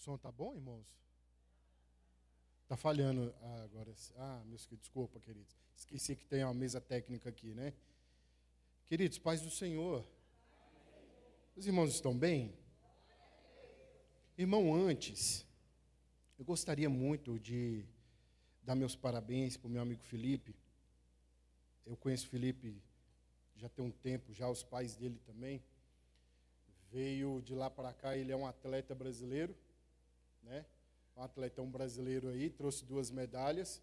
som tá bom, irmãos? Tá falhando agora. Meus queridos, desculpa, queridos. Esqueci que tem uma mesa técnica aqui, né? Queridos, paz do Senhor. Os irmãos estão bem? Irmão, antes, eu gostaria muito de dar meus parabéns para o meu amigo Felipe. Eu conheço o Felipe já tem um tempo, já os pais dele também. Veio de lá para cá, ele é um atleta brasileiro, né? Um atletão brasileiro aí, trouxe 2 medalhas.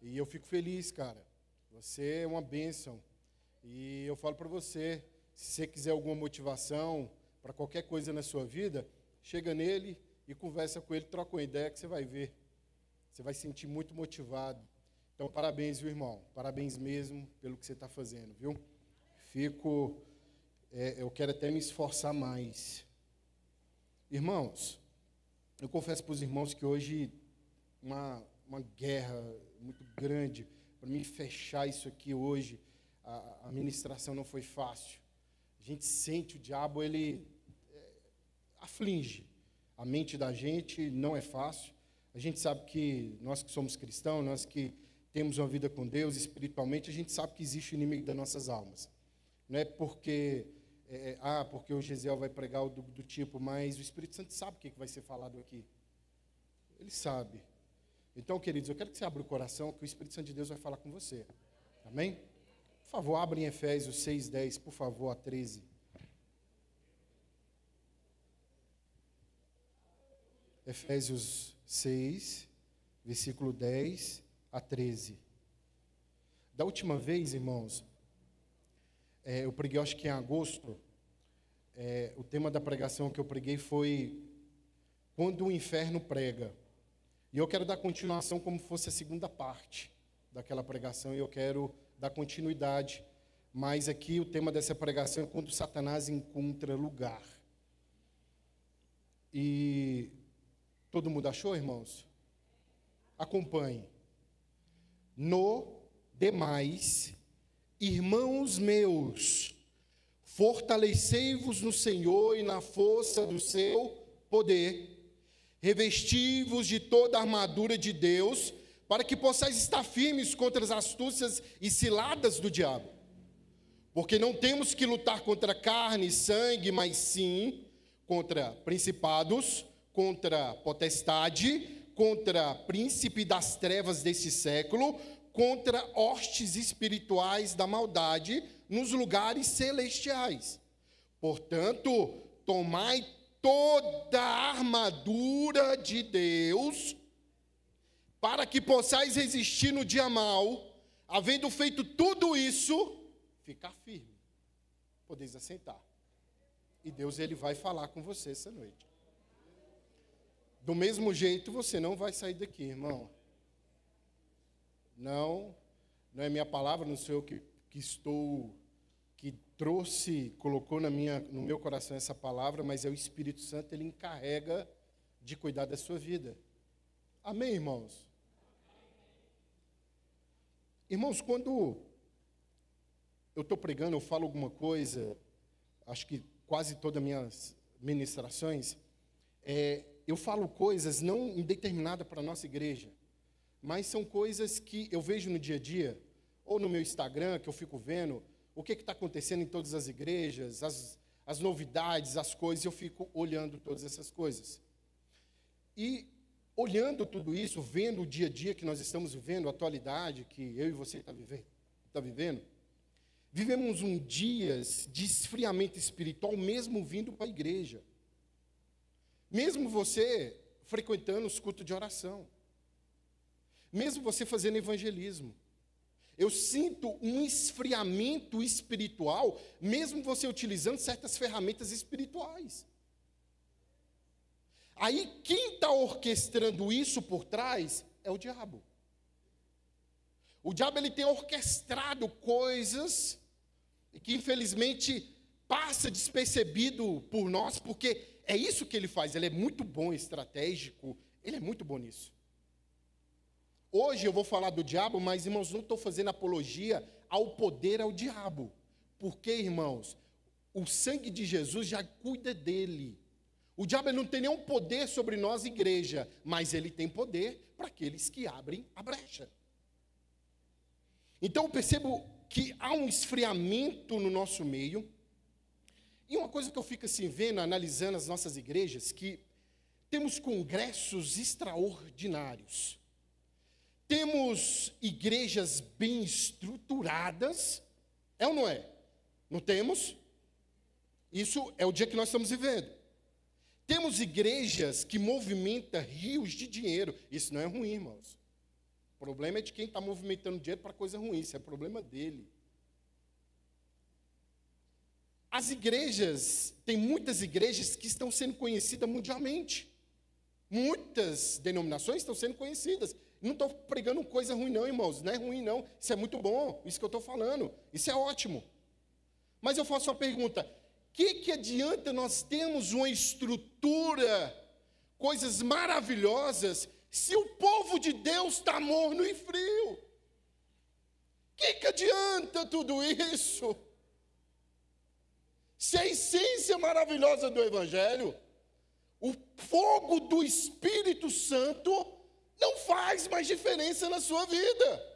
E eu fico feliz, cara. Você é uma bênção. E eu falo para você, se você quiser alguma motivação para qualquer coisa na sua vida, chega nele e conversa com ele, troca uma ideia que você vai ver. Você vai se sentir muito motivado. Então, parabéns, viu, irmão? Parabéns mesmo pelo que você está fazendo, viu? Eu quero até me esforçar mais. Irmãos, eu confesso para os irmãos que hoje uma guerra muito grande para mim fechar isso aqui hoje. A ministração não foi fácil. A gente sente o diabo, ele aflige a mente da gente, não é fácil. A gente sabe que nós que somos cristãos, nós que temos uma vida com Deus espiritualmente, a gente sabe que existe o inimigo das nossas almas. Não é porque o Gesiel vai pregar do tipo, mas o Espírito Santo sabe o que vai ser falado aqui. Ele sabe. Então, queridos, eu quero que você abra o coração, que o Espírito Santo de Deus vai falar com você. Amém? Por favor, abra em Efésios 6:10, por favor, a 13. Efésios 6, versículo 10 a 13. Da última vez, irmãos, eu preguei, acho que em agosto, o tema da pregação que eu preguei foi Quando o Inferno Prega. E eu quero dar continuação como fosse a segunda parte daquela pregação, e eu quero dar continuidade. Mas aqui o tema dessa pregação é quando Satanás encontra lugar. E todo mundo achou, irmãos? Acompanhe. No demais, irmãos meus, fortalecei-vos no Senhor e na força do seu poder. Revesti-vos de toda a armadura de Deus, para que possais estar firmes contra as astúcias e ciladas do diabo. Porque não temos que lutar contra carne e sangue, mas sim contra principados, contra potestade, contra príncipe das trevas desse século, contra hostes espirituais da maldade nos lugares celestiais. Portanto, tomai toda a armadura de Deus, para que possais resistir no dia mau, havendo feito tudo isso, ficar firme. Podeis assentar. E Deus, ele vai falar com você essa noite. Do mesmo jeito, você não vai sair daqui, irmão. Não é minha palavra, não sou eu que trouxe, colocou no meu coração essa palavra, mas é o Espírito Santo, ele encarrega de cuidar da sua vida. Amém, irmãos? Irmãos, quando eu estou pregando, eu falo alguma coisa, acho que quase todas as minhas ministrações, eu falo coisas não indeterminadas para a nossa igreja, mas são coisas que eu vejo no dia a dia, ou no meu Instagram, que eu fico vendo, o que está acontecendo em todas as igrejas, as novidades, as coisas, eu fico olhando todas essas coisas. E olhando tudo isso, vendo o dia a dia que nós estamos vivendo, a atualidade que eu e você está vivendo, vivemos dias de esfriamento espiritual, mesmo vindo para a igreja. Mesmo você frequentando os cultos de oração. Mesmo você fazendo evangelismo. Eu sinto um esfriamento espiritual, mesmo você utilizando certas ferramentas espirituais. Aí, quem está orquestrando isso por trás é o diabo. O diabo, ele tem orquestrado coisas que, infelizmente, passa despercebido por nós, porque é isso que ele faz. Ele é muito bom, estratégico, ele é muito bom nisso. Hoje eu vou falar do diabo, mas, irmãos, não estou fazendo apologia ao poder ao diabo. Porque, irmãos, o sangue de Jesus já cuida dele. O diabo ele não tem nenhum poder sobre nós, igreja, mas ele tem poder para aqueles que abrem a brecha. Então eu percebo que há um esfriamento no nosso meio. E uma coisa que eu fico assim vendo, analisando as nossas igrejas, que temos congressos extraordinários. Temos igrejas bem estruturadas. É ou não é? Não temos? Isso é o dia que nós estamos vivendo. Temos igrejas que movimentam rios de dinheiro. Isso não é ruim, irmãos. O problema é de quem está movimentando dinheiro para coisa ruim. Isso é problema dele. As igrejas, tem muitas igrejas que estão sendo conhecidas mundialmente. Muitas denominações estão sendo conhecidas. Não estou pregando coisa ruim não, irmãos. Não é ruim não. Isso é muito bom. Isso que eu estou falando. Isso é ótimo. Mas eu faço uma pergunta. Que adianta nós termos uma estrutura, coisas maravilhosas, se o povo de Deus está morno e frio? Que adianta tudo isso? Se a essência maravilhosa do Evangelho, o fogo do Espírito Santo, não faz mais diferença na sua vida.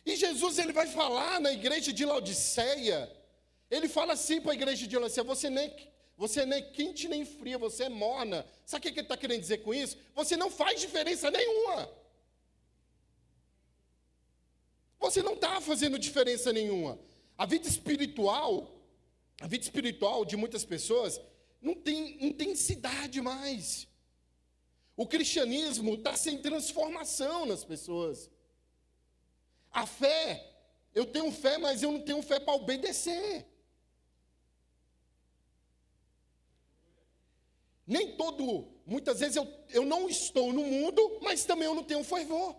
E Jesus ele vai falar na igreja de Laodiceia, ele fala assim para a igreja de Laodiceia, você nem é quente nem fria, você é morna. Sabe o que ele está querendo dizer com isso? Você não faz diferença nenhuma. Você não está fazendo diferença nenhuma. A vida espiritual de muitas pessoas não tem intensidade mais. O cristianismo está sem transformação nas pessoas. A fé, eu tenho fé, mas eu não tenho fé para obedecer. Muitas vezes eu não estou no mundo, mas também eu não tenho fervor.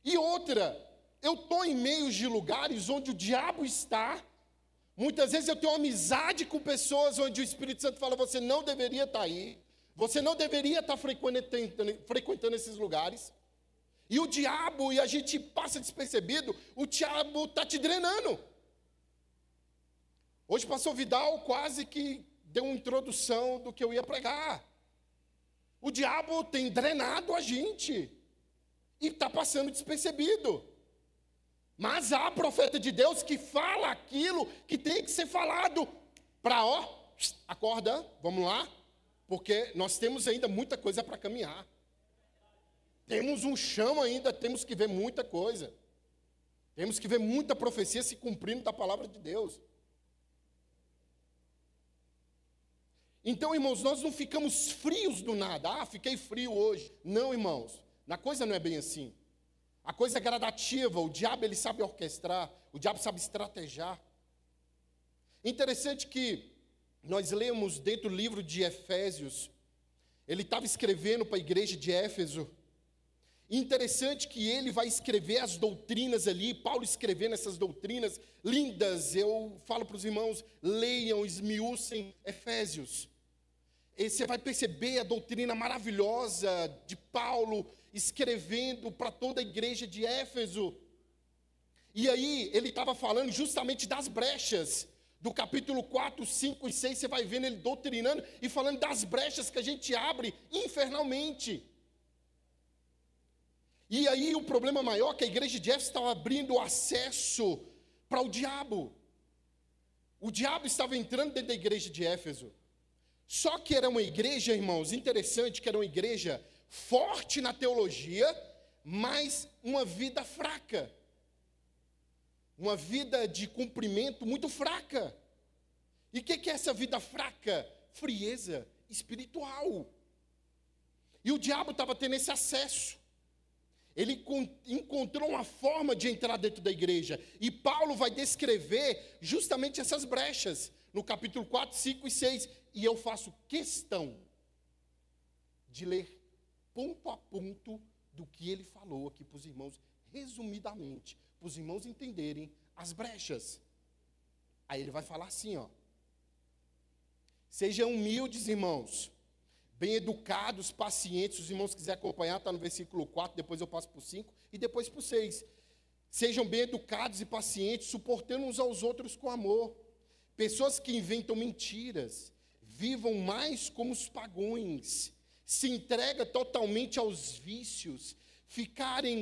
E outra, eu estou em meios de lugares onde o diabo está. Muitas vezes eu tenho amizade com pessoas onde o Espírito Santo fala, você não deveria estar aí. Você não deveria estar frequentando esses lugares. E o diabo, e a gente passa despercebido, o diabo está te drenando. Hoje o pastor Vidal quase que deu uma introdução do que eu ia pregar. O diabo tem drenado a gente. E está passando despercebido. Mas há profeta de Deus que fala aquilo que tem que ser falado. Para, acorda, vamos lá. Porque nós temos ainda muita coisa para caminhar. Temos um chão ainda, temos que ver muita coisa. Temos que ver muita profecia se cumprindo da palavra de Deus. Então, irmãos, nós não ficamos frios do nada. Fiquei frio hoje. Não, irmãos, a coisa não é bem assim. A coisa é gradativa, o diabo ele sabe orquestrar, o diabo sabe estrategiar. Interessante que nós lemos dentro do livro de Efésios, ele estava escrevendo para a igreja de Éfeso. Interessante que ele vai escrever as doutrinas ali, Paulo escrevendo essas doutrinas lindas. Eu falo para os irmãos, leiam, esmiuçem Efésios. E você vai perceber a doutrina maravilhosa de Paulo escrevendo para toda a igreja de Éfeso. E aí ele estava falando justamente das brechas. Do capítulo 4, 5 e 6, você vai vendo ele doutrinando e falando das brechas que a gente abre infernalmente. E aí o problema maior é que a igreja de Éfeso estava abrindo acesso para o diabo. O diabo estava entrando dentro da igreja de Éfeso. Só que era uma igreja, irmãos, interessante, que era uma igreja forte na teologia, mas uma vida fraca. Uma vida de cumprimento muito fraca. E o que é essa vida fraca? Frieza espiritual. E o diabo estava tendo esse acesso. Ele encontrou uma forma de entrar dentro da igreja. E Paulo vai descrever justamente essas brechas, no capítulo 4, 5 e 6. E eu faço questão de ler ponto a ponto do que ele falou aqui para os irmãos, resumidamente, para os irmãos entenderem as brechas. Aí ele vai falar assim, sejam humildes, irmãos, bem educados, pacientes. Se os irmãos quiserem acompanhar, está no versículo 4, depois eu passo para o 5 e depois para o 6. Sejam bem educados e pacientes, suportando uns aos outros com amor, pessoas que inventam mentiras, vivam mais como os pagões, se entregam totalmente aos vícios, ficam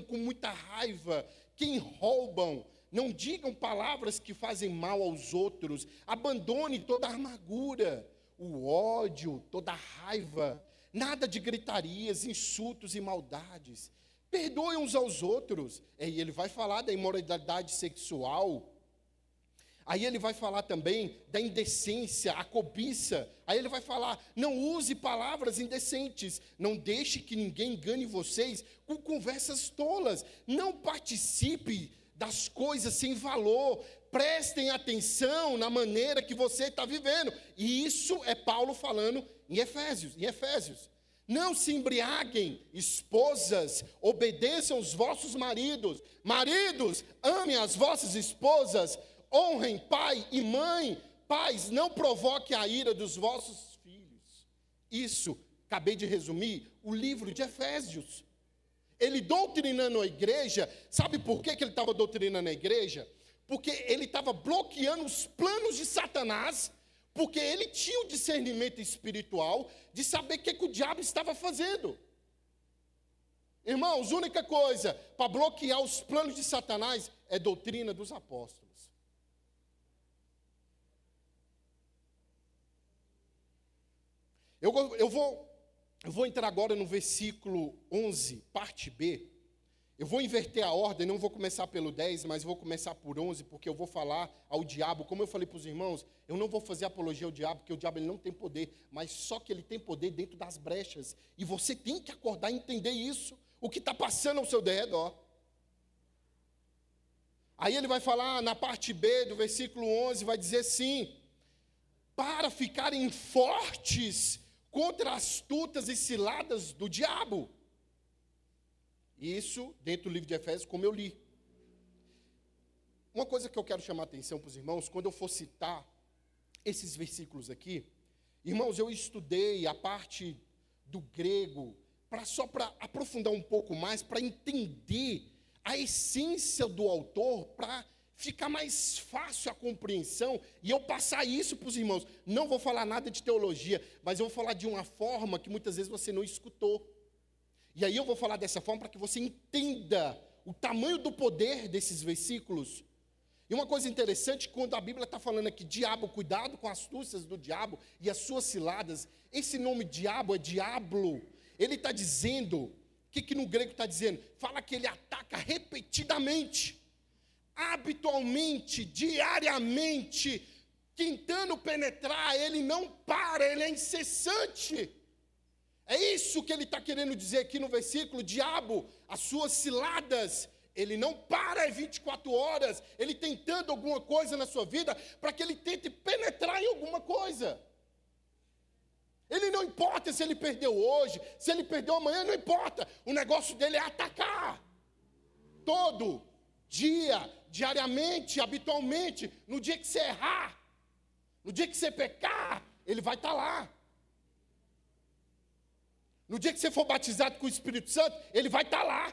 com muita raiva, quem roubam, não digam palavras que fazem mal aos outros, abandone toda a amargura, o ódio, toda a raiva, nada de gritarias, insultos e maldades. Perdoem uns aos outros. E ele vai falar da imoralidade sexual. Aí ele vai falar também da indecência, a cobiça. Aí ele vai falar, não use palavras indecentes. Não deixe que ninguém engane vocês com conversas tolas. Não participe das coisas sem valor. Prestem atenção na maneira que você está vivendo. E isso é Paulo falando em Efésios. Não se embriaguem, esposas, obedeçam os vossos maridos. Maridos, amem as vossas esposas, honrem pai e mãe. Pais, não provoquem a ira dos vossos filhos. Isso, acabei de resumir, o livro de Efésios. Ele doutrinando a igreja, sabe por que ele estava doutrinando a igreja? Porque ele estava bloqueando os planos de Satanás, porque ele tinha o discernimento espiritual de saber o que o diabo estava fazendo. Irmãos, a única coisa para bloquear os planos de Satanás é doutrina dos apóstolos. Eu vou entrar agora no versículo 11, parte B. Eu vou inverter a ordem, não vou começar pelo 10, mas vou começar por 11, porque eu vou falar ao diabo. Como eu falei para os irmãos, eu não vou fazer apologia ao diabo, porque o diabo ele não tem poder, mas só que ele tem poder dentro das brechas. E você tem que acordar e entender isso, o que está passando ao seu redor. Aí ele vai falar na parte B do versículo 11, vai dizer assim, para ficarem fortes contra as astutas e ciladas do diabo. Isso dentro do livro de Efésios, como eu li. Uma coisa que eu quero chamar a atenção para os irmãos, quando eu for citar esses versículos aqui, irmãos, eu estudei a parte do grego, só para aprofundar um pouco mais, para entender a essência do autor, para ficar mais fácil a compreensão, e eu passar isso para os irmãos. Não vou falar nada de teologia, mas eu vou falar de uma forma que muitas vezes você não escutou. E aí eu vou falar dessa forma para que você entenda o tamanho do poder desses versículos. E uma coisa interessante, quando a Bíblia está falando aqui, diabo, cuidado com as astúcias do diabo e as suas ciladas, esse nome diabo é diablo. Ele está dizendo, o que no grego está dizendo? Fala que ele ataca repetidamente, habitualmente, diariamente, tentando penetrar, ele não para, ele é incessante. É isso que ele está querendo dizer aqui no versículo, diabo, as suas ciladas, ele não para 24 horas, ele tentando alguma coisa na sua vida, para que ele tente penetrar em alguma coisa. Ele não importa se ele perdeu hoje, se ele perdeu amanhã, não importa, o negócio dele é atacar, todo dia, diariamente, habitualmente, no dia que você errar, no dia que você pecar, ele vai estar lá. No dia que você for batizado com o Espírito Santo, ele vai estar lá.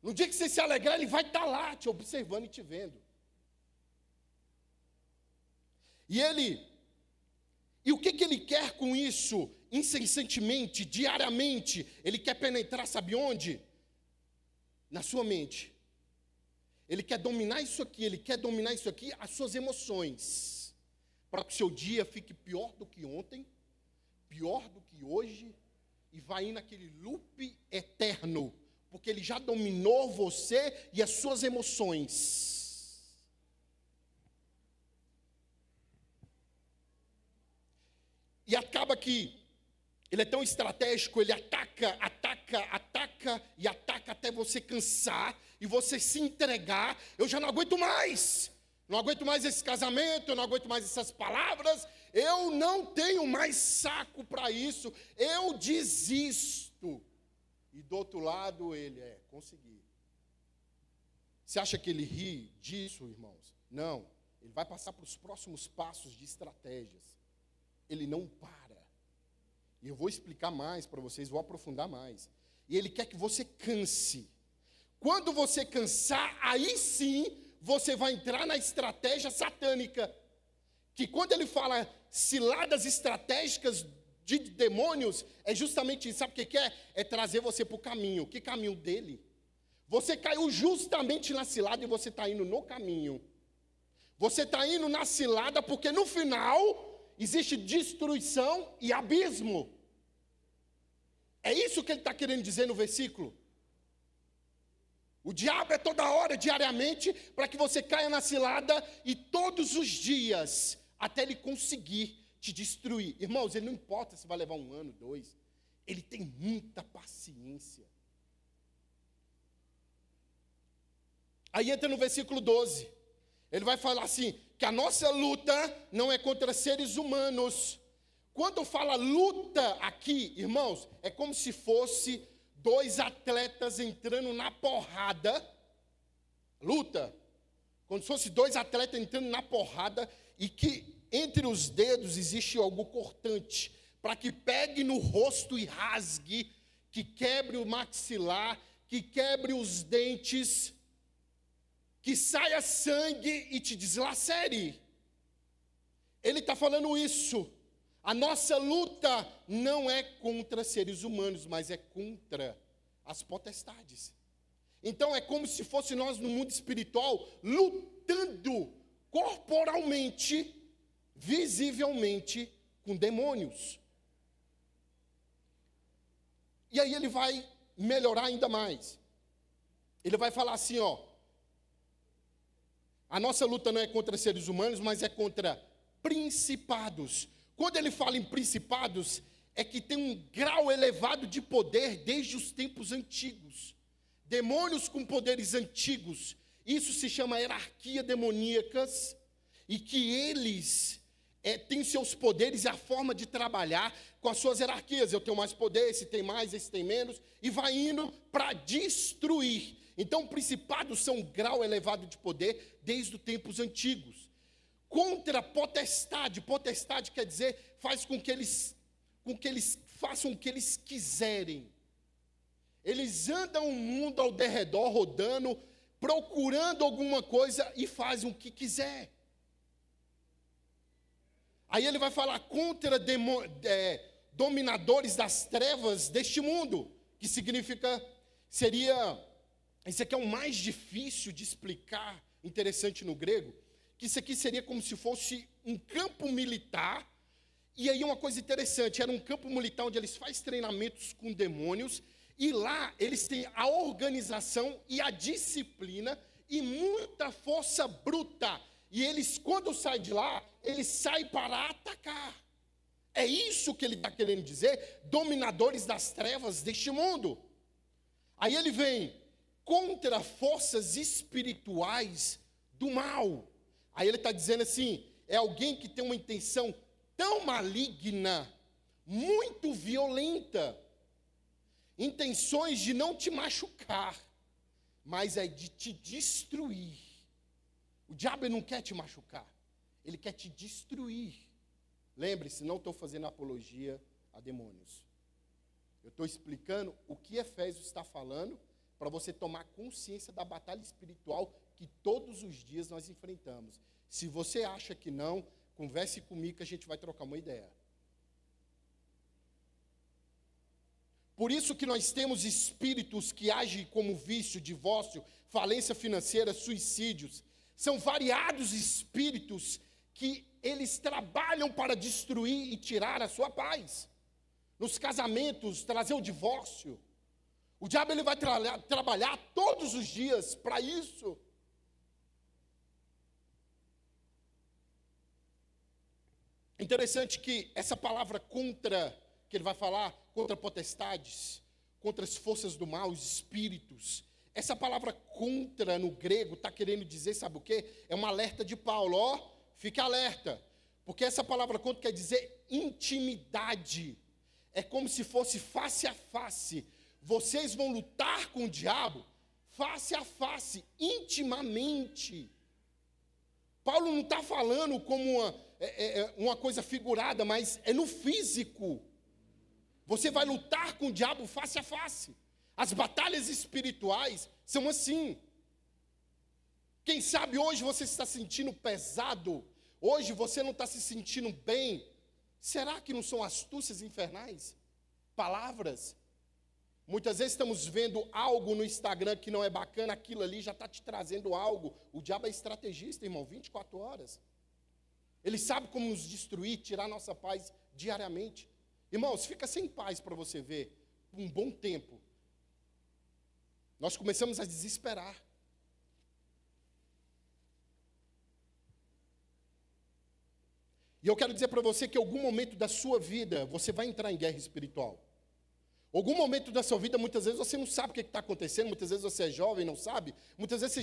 No dia que você se alegrar, ele vai estar lá, te observando e te vendo. E o que ele quer com isso? Incessantemente, diariamente, ele quer penetrar, sabe onde? Na sua mente. Ele quer dominar isso aqui, as suas emoções. Para que o seu dia fique pior do que ontem, pior do que hoje, e vai ir naquele loop eterno, porque ele já dominou você e as suas emoções. E acaba que ele é tão estratégico, ele ataca e ataca até você cansar e você se entregar. Eu já não aguento mais. Não aguento mais esse casamento, eu não aguento mais essas palavras, eu não tenho mais saco para isso, eu desisto. E do outro lado ele consegui. Você acha que ele ri disso, irmãos? Não, ele vai passar para os próximos passos de estratégias. Ele não para. E eu vou explicar mais para vocês, vou aprofundar mais. E ele quer que você canse. Quando você cansar, aí sim você vai entrar na estratégia satânica. Que quando ele fala ciladas estratégicas de demônios, é justamente isso. Sabe o que é? É trazer você para o caminho. Que caminho dele? Você caiu justamente na cilada e você está indo no caminho. Você está indo na cilada porque no final existe destruição e abismo. É isso que ele está querendo dizer no versículo. O diabo é toda hora, diariamente, para que você caia na cilada e todos os dias, até ele conseguir te destruir. Irmãos, ele não importa se vai levar 1 ano, 2, ele tem muita paciência. Aí entra no versículo 12, ele vai falar assim, que a nossa luta não é contra seres humanos. Quando fala luta aqui, irmãos, é como se fosse 2 atletas entrando na porrada, luta, como se fosse 2 atletas entrando na porrada, e que entre os dedos existe algo cortante, para que pegue no rosto e rasgue, que quebre o maxilar, que quebre os dentes, que saia sangue e te deslacere. Ele está falando isso. A nossa luta não é contra seres humanos, mas é contra as potestades. Então é como se fosse nós no mundo espiritual lutando corporalmente, visivelmente com demônios. E aí ele vai melhorar ainda mais. Ele vai falar assim, ó: a nossa luta não é contra seres humanos, mas é contra principados. Quando ele fala em principados, é que tem um grau elevado de poder desde os tempos antigos. Demônios com poderes antigos. Isso se chama hierarquia demoníacas. E que eles têm seus poderes e a forma de trabalhar com as suas hierarquias. Eu tenho mais poder, esse tem mais, esse tem menos. E vai indo para destruir. Então, principados são um grau elevado de poder desde os tempos antigos. Contra potestade, potestade quer dizer, faz com que eles façam o que eles quiserem. Eles andam o mundo ao derredor, rodando, procurando alguma coisa e fazem o que quiser. Aí ele vai falar contra dominadores das trevas deste mundo, que significa, esse aqui é o mais difícil de explicar, interessante no grego, que isso aqui seria como se fosse um campo militar. E aí uma coisa interessante, era um campo militar onde eles fazem treinamentos com demônios, e lá eles têm a organização e a disciplina e muita força bruta. E eles, quando saem de lá, eles saem para atacar. É isso que ele está querendo dizer, dominadores das trevas deste mundo. Aí ele vem contra forças espirituais do mal. Aí ele está dizendo assim, é alguém que tem uma intenção tão maligna, muito violenta, intenções de não te machucar, mas é de te destruir. O diabo não quer te machucar, ele quer te destruir. Lembre-se, não estou fazendo apologia a demônios. Eu estou explicando o que Efésios está falando, para você tomar consciência da batalha espiritual que todos os dias nós enfrentamos. Se você acha que não, converse comigo que a gente vai trocar uma ideia. Por isso que nós temos espíritos que agem como vício, divórcio, falência financeira, suicídios. São variados espíritos que eles trabalham para destruir e tirar a sua paz. Nos casamentos, trazer o divórcio. O diabo ele vai trabalhar todos os dias para isso. Interessante que essa palavra contra, que ele vai falar, contra potestades, contra as forças do mal, os espíritos. Essa palavra contra no grego está querendo dizer, sabe o quê? É um alerta de Paulo, ó, fica alerta. Porque essa palavra contra quer dizer intimidade. É como se fosse face a face. Vocês vão lutar com o diabo face a face, intimamente. Paulo não está falando como uma coisa figurada, mas é no físico. Você vai lutar com o diabo face a face. As batalhas espirituais são assim. Quem sabe hoje você está se sentindo pesado, hoje você não está se sentindo bem. Será que não são astúcias infernais? Palavras? Muitas vezes estamos vendo algo no Instagram que não é bacana, aquilo ali já está te trazendo algo. O diabo é estrategista, irmão, 24 horas. Ele sabe como nos destruir, tirar nossa paz diariamente. Irmãos, fica sem paz para você ver, por um bom tempo. Nós começamos a desesperar. E eu quero dizer para você que em algum momento da sua vida, você vai entrar em guerra espiritual. Algum momento da sua vida, muitas vezes você não sabe o que está acontecendo, muitas vezes você é jovem, não sabe, muitas vezes você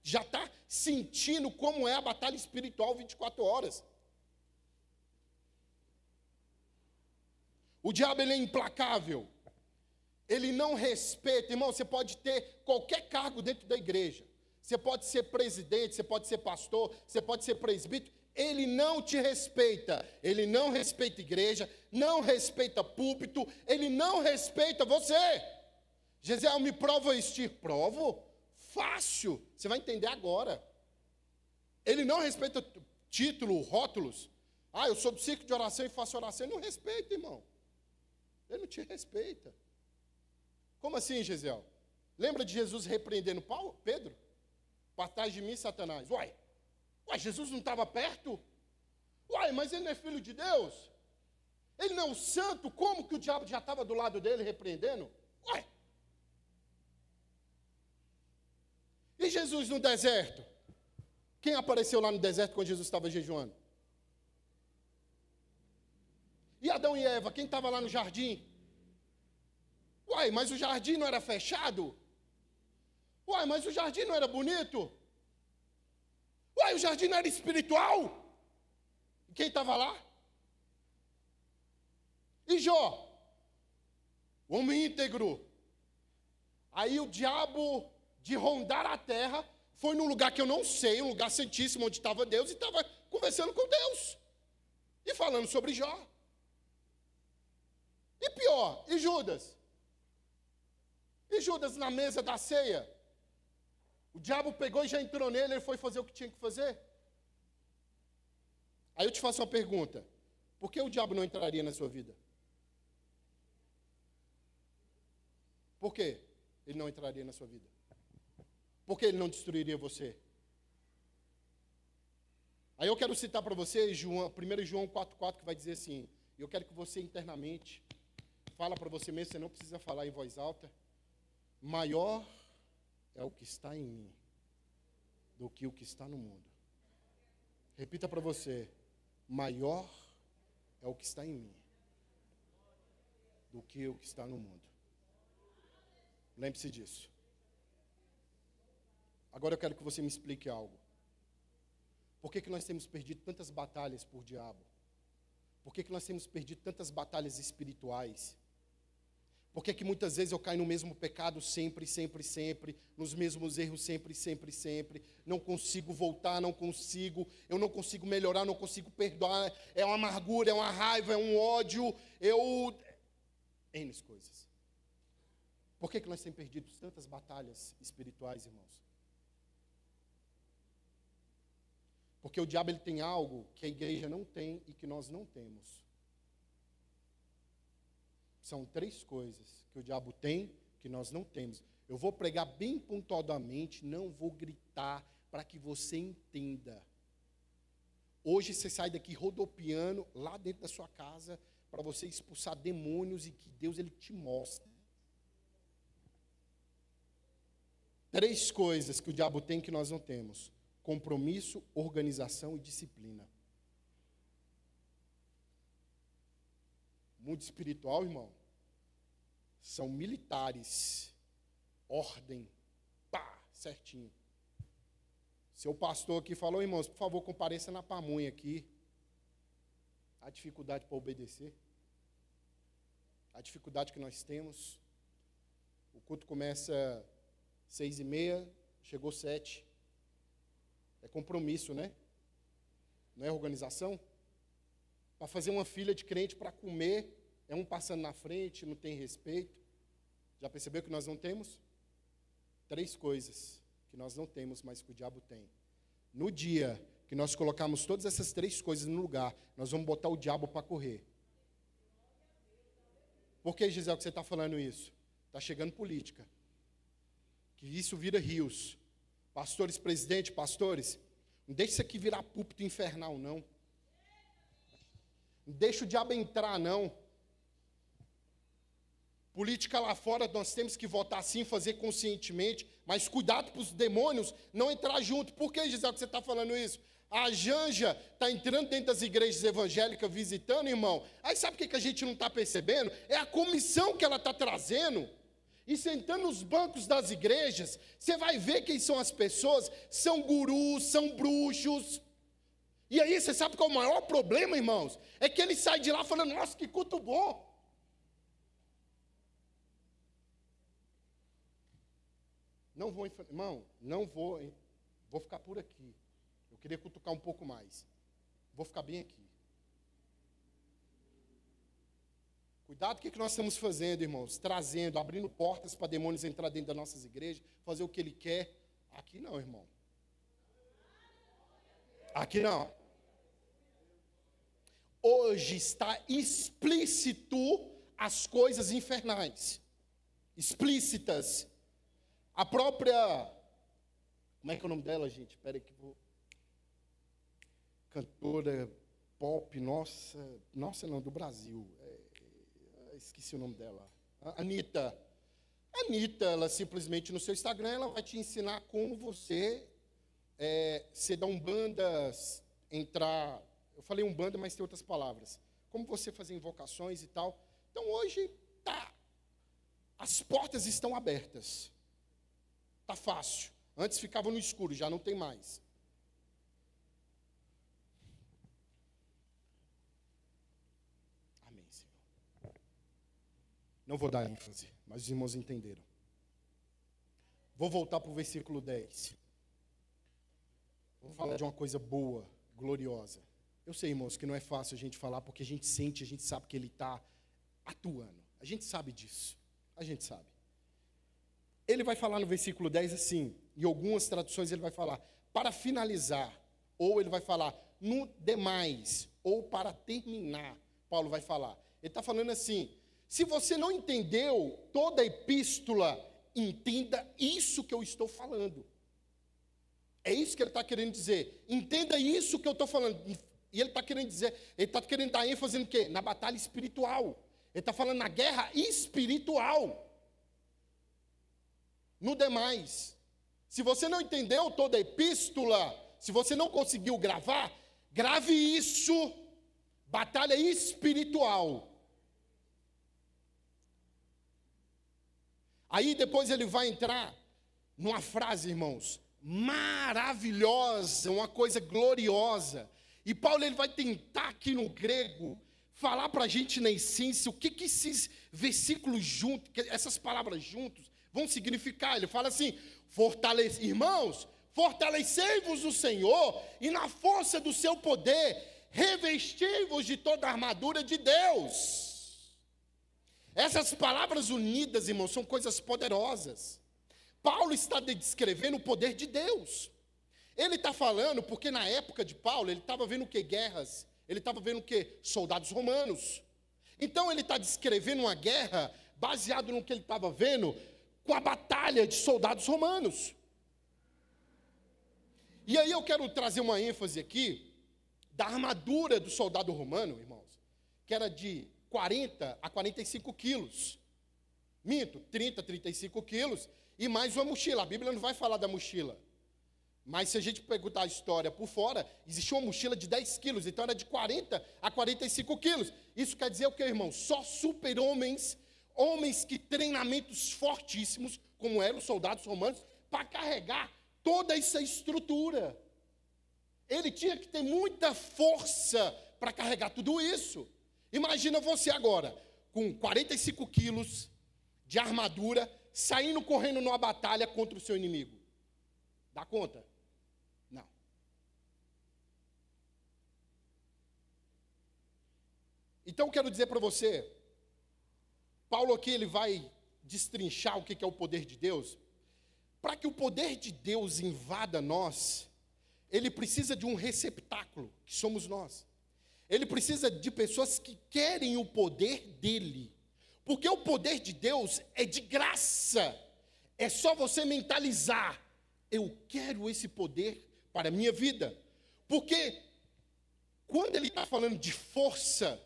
já tá sentindo como é a batalha espiritual 24 horas. O diabo, ele é implacável, ele não respeita. Irmão, você pode ter qualquer cargo dentro da igreja, você pode ser presidente, você pode ser pastor, você pode ser presbítero, ele não te respeita, ele não respeita a igreja, não respeita púlpito, ele não respeita você. Gesiel, me prova isso. Provo? Fácil, você vai entender agora. Ele não respeita título, rótulos. Eu sou do círculo de oração e faço oração. Ele não respeita, irmão. Ele não te respeita. Como assim, Gesiel? Lembra de Jesus repreendendo Pedro? Para trás de mim, Satanás. Uai, Jesus não estava perto? Mas ele não é filho de Deus? Ele não é um santo? Como que o diabo já estava do lado dele repreendendo? E Jesus no deserto? Quem apareceu lá no deserto quando Jesus estava jejuando? E Adão e Eva, quem estava lá no jardim? Mas o jardim não era fechado? Mas o jardim não era bonito? O jardim não era espiritual? E quem estava lá? E Jó? Homem íntegro. Aí o diabo, de rondar a terra, foi num lugar que eu não sei, um lugar santíssimo, onde estava Deus, e estava conversando com Deus. E falando sobre Jó. E pior, e Judas? E Judas na mesa da ceia? O diabo pegou e já entrou nele, ele foi fazer o que tinha que fazer. Aí eu te faço uma pergunta. Por que o diabo não entraria na sua vida? Por que ele não entraria na sua vida? Por que ele não destruiria você? Aí eu quero citar para você 1 João 4,4, que vai dizer assim, e eu quero que você internamente fala para você mesmo, você não precisa falar em voz alta. Maior é o que está em mim do que o que está no mundo. Repita para você. Maior é o que está em mim do que o que está no mundo. Lembre-se disso. Agora eu quero que você me explique algo. Por que nós temos perdido tantas batalhas por diabo? Por que nós temos perdido tantas batalhas espirituais? Por que muitas vezes eu caio no mesmo pecado sempre, nos mesmos erros sempre, não consigo voltar, eu não consigo melhorar, não consigo perdoar, é uma amargura, é uma raiva, é um ódio, N coisas. Por que nós temos perdido tantas batalhas espirituais, irmãos? Porque o diabo ele tem algo que a igreja não tem e que nós não temos. São 3 coisas que o diabo tem, que nós não temos. Eu vou pregar bem pontualmente, não vou gritar, para que você entenda. Hoje você sai daqui rodopiando lá dentro da sua casa, para você expulsar demônios e que Deus ele te mostra. 3 coisas que o diabo tem que nós não temos: compromisso, organização e disciplina. Mundo espiritual, irmão, são militares, ordem, certinho. Seu pastor aqui falou, irmãos, por favor, compareça na pamonha aqui. A dificuldade para obedecer, a dificuldade que nós temos. O culto começa 6h30, chegou 7. É compromisso, né? Não é organização? Para fazer uma fila de crente para comer, é um passando na frente, não tem respeito. Já percebeu que nós não temos? 3 coisas que nós não temos, mas que o diabo tem. No dia que nós colocarmos todas essas três coisas no lugar, nós vamos botar o diabo para correr. Por que, Gisele, que você está falando isso? Está chegando política. Que isso vira rios. Pastores, presidente, pastores, não deixe isso aqui virar púlpito infernal, não. Não deixa o diabo entrar, não. Política lá fora, nós temos que votar sim, fazer conscientemente, mas cuidado para os demônios não entrar junto. Por que, Gisele, que você está falando isso? A Janja está entrando dentro das igrejas evangélicas, visitando, irmão. Aí sabe o que a gente não está percebendo? É a comissão que ela está trazendo. E sentando nos bancos das igrejas, você vai ver quem são as pessoas. São gurus, são bruxos. E aí, você sabe qual é o maior problema, irmãos? É que ele sai de lá falando, nossa, que culto bom. Não vou, irmão, não vou, hein? Vou ficar por aqui. Eu queria cutucar um pouco mais. Vou ficar bem aqui. Cuidado com o que nós estamos fazendo, irmãos. Trazendo, abrindo portas para demônios entrar dentro das nossas igrejas, fazer o que ele quer. Aqui não, irmão. Aqui não. Hoje está explícito as coisas infernais. Explícitas. A própria... Como é que é o nome dela, gente? Espera aí que vou... Cantora pop, nossa não, do Brasil. Esqueci o nome dela. Anitta. Anitta, ela simplesmente no seu Instagram, ela vai te ensinar como você ser da Umbanda, entrar... Eu falei Umbanda, mas tem outras palavras. Como você fazer invocações e tal. Então, hoje, as portas estão abertas. Está fácil. Antes ficava no escuro, já não tem mais. Amém, Senhor. Não vou dar ênfase, mas os irmãos entenderam. Vou voltar para o versículo 10. Vou falar de uma coisa boa, gloriosa. Eu sei, irmãos, que não é fácil a gente falar, porque a gente sente, a gente sabe que ele está atuando. A gente sabe disso. A gente sabe. Ele vai falar no versículo 10 assim, em algumas traduções ele vai falar, para finalizar, ou ele vai falar, no demais, ou para terminar, Paulo vai falar. Ele está falando assim, se você não entendeu toda a epístola, entenda isso que eu estou falando. É isso que ele está querendo dizer. Entenda isso que eu estou falando. E ele está querendo dizer, ele está querendo dar ênfase no quê? Na batalha espiritual. Ele está falando na guerra espiritual. No demais, se você não entendeu toda a epístola, se você não conseguiu gravar, grave isso, batalha espiritual. Aí depois ele vai entrar numa frase, irmãos, maravilhosa, uma coisa gloriosa. E Paulo ele vai tentar aqui no grego falar para a gente na essência o que esses versículos juntos, essas palavras juntos, vão significar. Ele fala assim, irmãos, fortalecei-vos no Senhor e na força do seu poder, revesti-vos de toda a armadura de Deus. Essas palavras unidas, irmãos, são coisas poderosas. Paulo está descrevendo o poder de Deus. Ele está falando, porque na época de Paulo, ele estava vendo o que? Guerras. Ele estava vendo o que? Soldados romanos. Então ele está descrevendo uma guerra baseado no que ele estava vendo, com a batalha de soldados romanos. E aí eu quero trazer uma ênfase aqui da armadura do soldado romano, irmãos, que era de 40 a 45 quilos. Minto, 30 a 35 quilos e mais uma mochila. A Bíblia não vai falar da mochila. Mas se a gente perguntar a história por fora, existia uma mochila de 10 quilos, então era de 40 a 45 quilos. Isso quer dizer o quê, irmão? Só super-homens, homens que treinamentos fortíssimos, como eram os soldados romanos, para carregar toda essa estrutura. Ele tinha que ter muita força para carregar tudo isso. Imagina você agora, com 45 quilos de armadura, saindo correndo numa batalha contra o seu inimigo. Dá conta? Não. Então eu quero dizer para você, Paulo aqui ele vai destrinchar o que é o poder de Deus. Para que o poder de Deus invada nós, ele precisa de um receptáculo, que somos nós. Ele precisa de pessoas que querem o poder dele. Porque o poder de Deus é de graça. É só você mentalizar: eu quero esse poder para a minha vida. Porque quando ele está falando de força,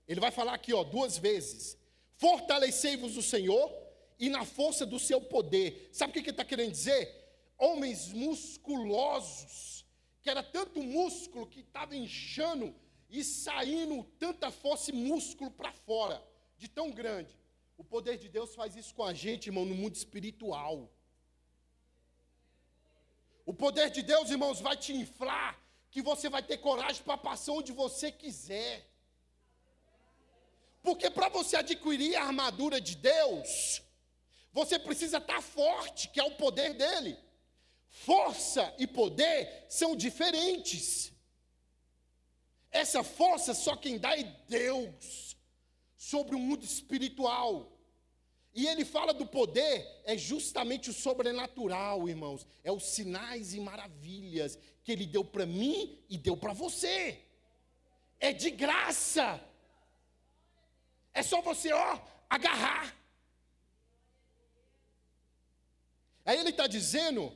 ele vai falar aqui, 2 vezes: fortalecei-vos no Senhor e na força do seu poder. Sabe o que ele está querendo dizer? Homens musculosos, que era tanto músculo que estava inchando e saindo tanta força e músculo para fora, de tão grande. O poder de Deus faz isso com a gente, irmão, no mundo espiritual. O poder de Deus, irmãos, vai te inflar, que você vai ter coragem para passar onde você quiser. Porque para você adquirir a armadura de Deus, você precisa estar forte, que é o poder dele. Força e poder são diferentes. Essa força só quem dá é Deus, sobre o mundo espiritual. E ele fala do poder, é justamente o sobrenatural, irmãos. É os sinais e maravilhas que ele deu para mim e deu para você. É de graça. É só você, agarrar. Aí ele está dizendo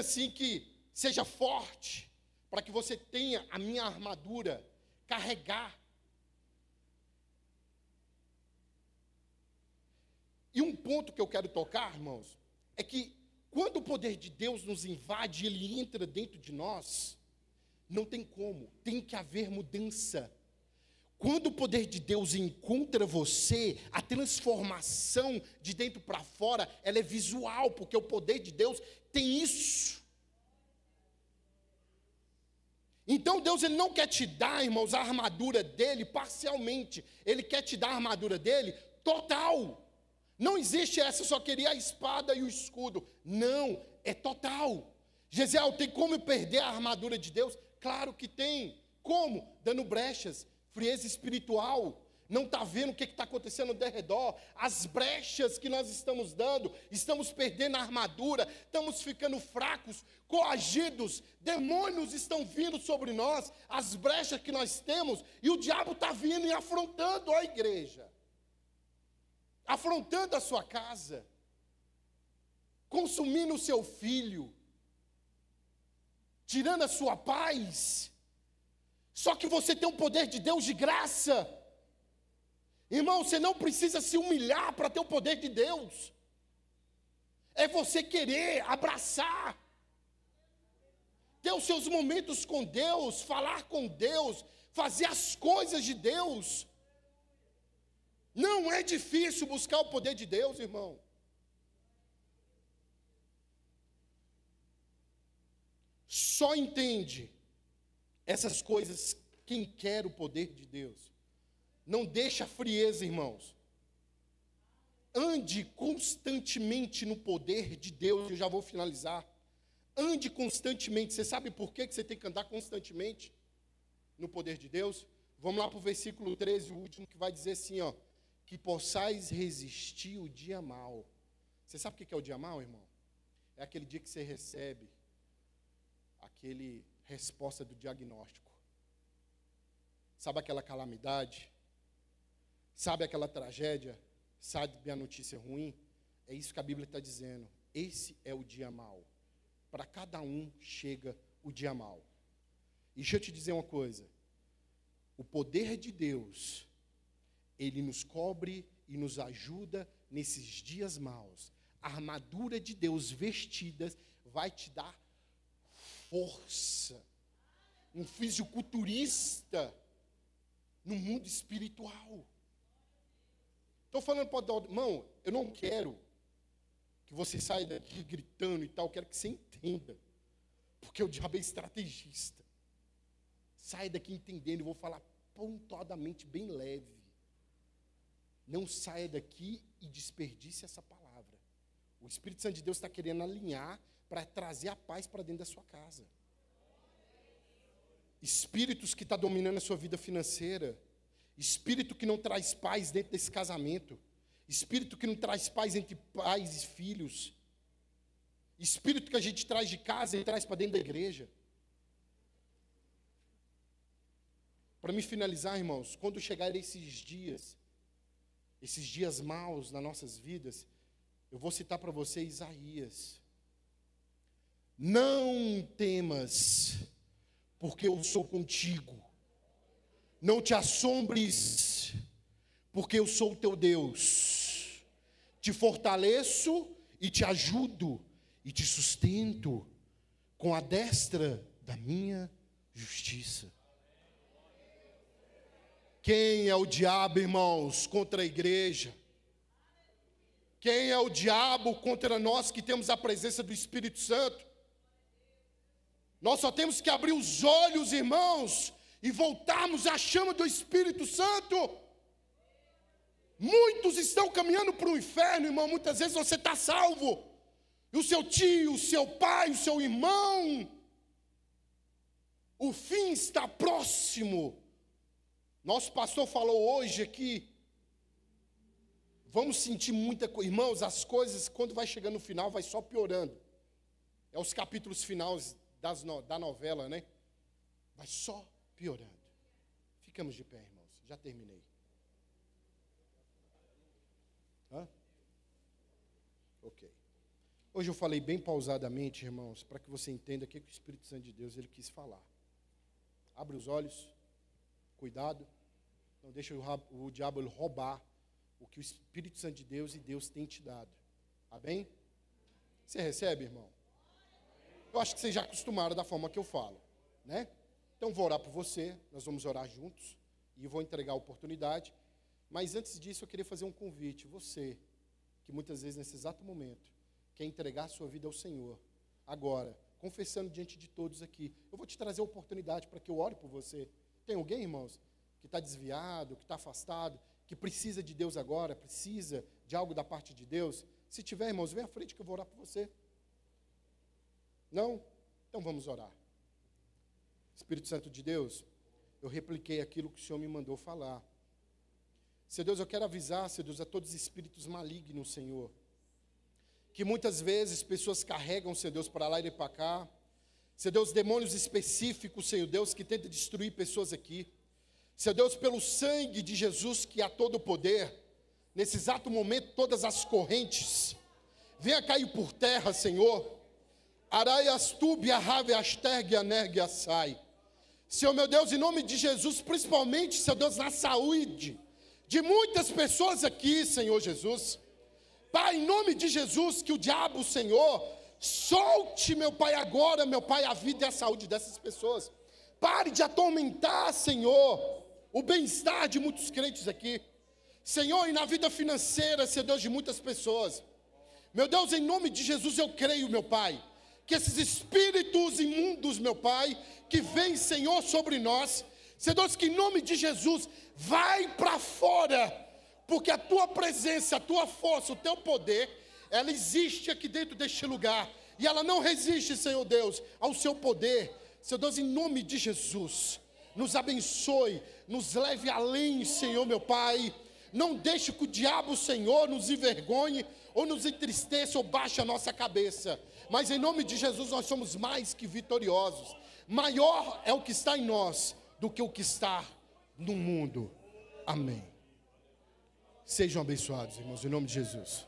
assim que seja forte, para que você tenha a minha armadura, carregar. E um ponto que eu quero tocar, irmãos, é que quando o poder de Deus nos invade, ele entra dentro de nós, não tem como, tem que haver mudança. Quando o poder de Deus encontra você, a transformação de dentro para fora, ela é visual, porque o poder de Deus tem isso. Então Deus, ele não quer te dar, irmãos, a armadura dele parcialmente, ele quer te dar a armadura dele total. Não existe essa, só queria a espada e o escudo. Não, é total. Gesiel, tem como eu perder a armadura de Deus? Claro que tem. Como? Dando brechas, frieza espiritual. Não está vendo o que está acontecendo ao redor. As brechas que nós estamos dando, estamos perdendo a armadura, estamos ficando fracos, coagidos. Demônios estão vindo sobre nós, as brechas que nós temos, e o diabo está vindo e afrontando a igreja. Afrontando a sua casa, consumindo o seu filho, tirando a sua paz. Só que você tem o poder de Deus de graça. Irmão, você não precisa se humilhar para ter o poder de Deus. É você querer abraçar, ter os seus momentos com Deus, falar com Deus, fazer as coisas de Deus. Não é difícil buscar o poder de Deus, irmão. Só entende essas coisas quem quer o poder de Deus. Não deixa frieza, irmãos. Ande constantemente no poder de Deus. Eu já vou finalizar. Ande constantemente. Você sabe por que você tem que andar constantemente no poder de Deus? Vamos lá para o versículo 13, o último, que vai dizer assim, que possais resistir o dia mau. Você sabe o que é o dia mau, irmão? É aquele dia que você recebe aquele resposta do diagnóstico. Sabe aquela calamidade? Sabe aquela tragédia? Sabe a notícia ruim? É isso que a Bíblia está dizendo. Esse é o dia mau. Para cada um chega o dia mau. E deixa eu te dizer uma coisa. O poder de Deus, ele nos cobre e nos ajuda nesses dias maus. A armadura de Deus vestida vai te dar força. Um fisiculturista no mundo espiritual. Estou falando para o irmão, eu não quero que você saia daqui gritando e tal, eu quero que você entenda. Porque o diabo é estrategista. Saia daqui entendendo, eu vou falar pontuadamente, bem leve. Não saia daqui e desperdice essa palavra. O Espírito Santo de Deus está querendo alinhar para trazer a paz para dentro da sua casa. Espíritos que estão dominando a sua vida financeira. Espírito que não traz paz dentro desse casamento. espírito que não traz paz entre pais e filhos, espírito que a gente traz de casa e traz para dentro da igreja. Para me finalizar, irmãos, quando chegar esses dias maus nas nossas vidas, eu vou citar para você Isaías. Não temas, porque eu sou contigo. Não te assombres, porque eu sou o teu Deus. Te fortaleço e te ajudo e te sustento com a destra da minha justiça. Quem é o diabo, irmãos, contra a igreja? Quem é o diabo contra nós que temos a presença do Espírito Santo? Nós só temos que abrir os olhos, irmãos, e voltarmos à chama do Espírito Santo. Muitos estão caminhando para o inferno, irmão. Muitas vezes você está salvo, e o seu tio, o seu pai, o seu irmão, o fim está próximo. Nosso pastor falou hoje aqui, vamos sentir muita coisa. Irmãos, as coisas, quando vai chegando no final, vai só piorando. É os capítulos finais da novela, né? Vai só piorando. Ficamos de pé, irmãos. Já terminei. Ok. Hoje eu falei bem pausadamente, irmãos, para que você entenda o que o Espírito Santo de Deus ele quis falar. Abre os olhos. Cuidado, não deixe o diabo roubar o que o Espírito Santo de Deus e Deus tem te dado. Amém? Você recebe, irmão? Eu acho que vocês já acostumaram da forma que eu falo, né? Então vou orar por você, nós vamos orar juntos e vou entregar a oportunidade. Mas antes disso eu queria fazer um convite. Você, que muitas vezes nesse exato momento quer entregar a sua vida ao Senhor, agora, confessando diante de todos aqui, eu vou te trazer a oportunidade para que eu ore por você. Tem alguém, irmãos, que está desviado, que está afastado, que precisa de Deus agora, precisa de algo da parte de Deus? Se tiver, irmãos, vem à frente que eu vou orar por você. Não? Então vamos orar. Espírito Santo de Deus, eu repliquei aquilo que o Senhor me mandou falar. Senhor Deus, eu quero avisar, Senhor Deus, a todos os espíritos malignos, Senhor, que muitas vezes pessoas carregam, Senhor Deus, para lá e para cá. Senhor Deus, demônios específicos, Senhor Deus, que tentam destruir pessoas aqui. Senhor Deus, pelo sangue de Jesus, que há todo o poder, nesse exato momento, todas as correntes, venha cair por terra, Senhor. Araiastube, arrave, astergue, anergue, assai. Senhor, meu Deus, em nome de Jesus, principalmente, Senhor Deus, na saúde de muitas pessoas aqui, Senhor Jesus. Pai, em nome de Jesus, que o diabo, Senhor, solte, meu Pai, agora, meu Pai, a vida e a saúde dessas pessoas. Pare de atormentar, Senhor, o bem-estar de muitos crentes aqui. Senhor, e na vida financeira, Senhor Deus, de muitas pessoas. Meu Deus, em nome de Jesus, eu creio, meu Pai, que esses espíritos imundos, meu Pai, que vêm, Senhor, sobre nós, Senhor Deus, que em nome de Jesus, vai para fora, porque a Tua presença, a Tua força, o Teu poder, ela existe aqui dentro deste lugar, e ela não resiste, Senhor Deus, ao seu poder. Senhor Deus, em nome de Jesus, nos abençoe, nos leve além, Senhor, meu Pai. Não deixe que o diabo, Senhor, nos envergonhe, ou nos entristeça, ou baixe a nossa cabeça. Mas em nome de Jesus, nós somos mais que vitoriosos. Maior é o que está em nós, do que o que está no mundo. Amém. Sejam abençoados, irmãos, em nome de Jesus.